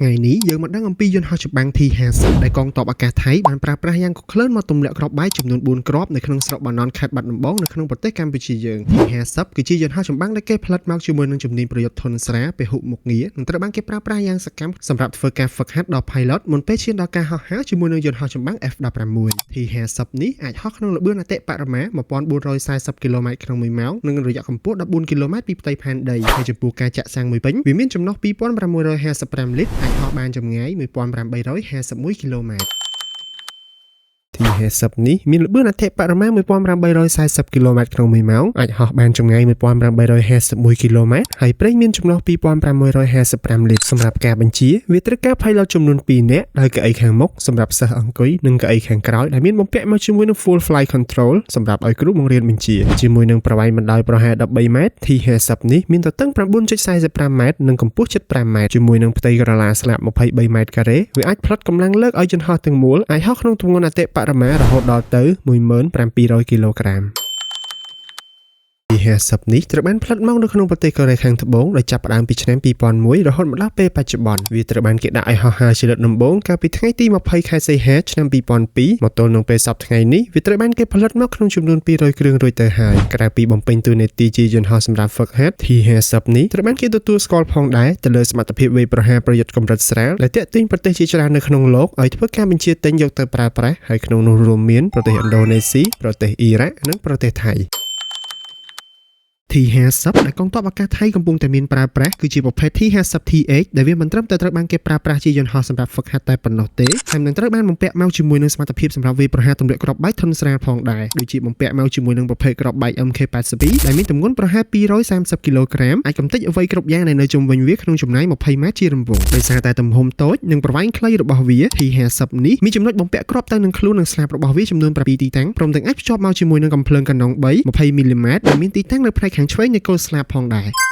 ថ្ងៃនេះយើងមកដឹងអំពីយន្តហោះចម្បាំង T50 ដែលកងទ័ពអាកាសថៃបានប្រើប្រាស់យ៉ាងកក្លឿនមកទម្លាក់គ្រាប់បែកចំនួន4គ្រាប់នៅក្នុងស្រុកបាណន់ខេត្តបាត់ដំបងនៅក្នុងប្រទេសកម្ពុជាយើង T50 គឺជាយន្តហោះចម្បាំងដែលគេផលិតមកជាមួយនឹងជំនាញប្រយុទ្ធធន់ស្រាលពហុមុខងារនិងត្រូវបានគេប្រើប្រាស់យ៉ាងសកម្មសម្រាប់ធ្វើការហ្វឹកហាត់ដល់ pilot មុនពេលឈានដល់ការហោះហើរជាមួយនឹងយន្តហោះចម្បាំង F16 T50 នេះអាចហោះក្នុងល្បឿនអតិបរមា 1440 គីឡូម៉ែត្រក្នុង1ម៉ោងនិងរយៈកម្ពស់ 14 គីឡូម៉ែត្រពីផ្ទៃផែនដីហើយចំពោះការចាក់សាំងមួយវិញវាមានចំណុះ 2655 លីត្រអាចហោះបានចម្ងាយ 1851 គីឡូម៉ែត្រ T50 នេះមានល្បឿនអតិបរមា 1840 គីឡូម៉ែត្រក្នុង1ម៉ោងអាចហោះបានចម្ងាយ 1851 គីឡូម៉ែត្រហើយប្រេងមានចំណុះ 2555 លីត្រសម្រាប់ការបញ្ជាវាត្រូវការ pilot ចំនួន 2 នាក់ដោយកៅអីខាងមុខសម្រាប់សិស្សអង្គុយនិងកៅអីខាងក្រោយដែលមានបំពាក់មកជាមួយនឹង full flight control សម្រាប់ឲ្យគ្រូបង្រៀនបញ្ជាជាមួយនឹងប្រវែងបណ្ដោយប្រហែល 13 ម៉ែត្រ T50 នេះមានទទឹង 9.45 ម៉ែត្រនិងកម្ពស់ 75 ម៉ែត្រជាមួយនឹងផ្ទៃក្រឡាស្លាប 23 ម៉ែត្រការ៉េវាអាចផ្លិតកម្លាំងលើកឲ្យយន្តហោះទាំងមូលអាចហោះក្នុងទម្ងន់អតិបរមារហូតដល់ទៅ 1700 គីឡូក្រាមT50 នេះត្រូវបានផលិតមកនៅក្នុងប្រទេសកូរ៉េខាងត្បូងដោយចាប់ផ្ដើមពីឆ្នាំ 2001 រហូតមកដល់ពេលបច្ចុប្បន្នវាត្រូវបានគេដាក់ឲ្យហោះហើរជាលើកដំបូងកាលពីថ្ងៃទី 20 ខែសីហា ឆ្នាំ 2002 មកទល់នឹងពេលសប្តាហ៍ថ្ងៃនេះវាត្រូវបានគេផលិតមកក្នុងចំនួន 200 គ្រឿងរួចទៅហើយក្រៅពីបំពេញតួនាទីជាយន្តហោះសម្រាប់ហ្វឹកហាត់ T50 នេះត្រូវបានគេទទួលស្គាល់ផងដែរទៅលើសមត្ថភាពវាយប្រហារប្រយុទ្ធកម្រិតស្រាលដែលទាក់ទាញប្រទេសជាច្រើននៅក្នុងលោកឲ្យធ្វើការបញ្ជាទិញយកទៅប្រើប្រាស់ហើយក្នុងនោះរួមមានប្រទេសឥណ្ឌូនេស៊ីប្រទេសអ៊ីរ៉ាក់និងប្រទេសថៃT50 ដែលកងទ័ពអាកាសថៃកំពុងតែមានប្រើប្រាស់គឺជាប្រភេទ T50TH ដែលវាមិនត្រឹមតែត្រូវបានគេប្រើប្រាស់ជាយន្តហោះសម្រាប់ហ្វឹកហាត់តែប៉ុណ្ណោះទេហើយនឹងត្រូវបានបំពាក់មកជាមួយនឹងសមត្ថភាពសម្រាប់វាយប្រហារទម្លាក់គ្រាប់បែកធន់ស្រាលផងដែរដូចជាបំពាក់មកជាមួយនឹងប្រភេទគ្រាប់បែក MK82 ដែលមានទម្ងន់ប្រហែល 230 គីឡូក្រាមអាចកំទេចអ្វីគ្រប់យ៉ាងដែលនៅជុំវិញវាក្នុងចម្ងាយ 20 ម៉ែត្រជារង្វង់ដោយសារតែទំហំតូចនិងប្រវែងខ្លីរបស់វា T50 នេះមានចំណុចបំពាក់គ្រាប់ទៅនឹងខ្លួននិងស្លាបរបស់វាចំនួន 7 ទីតាំងព្រមទាំងអាចភ្ជាប់មកជាមួយនឹងកាំភ្លើងកាណុង3 20 មីលីម៉ែត្រដែលមានទីតាំងនៅផ្នែកខាងឆ្វេងនៃគល់ស្លាបផងដែរ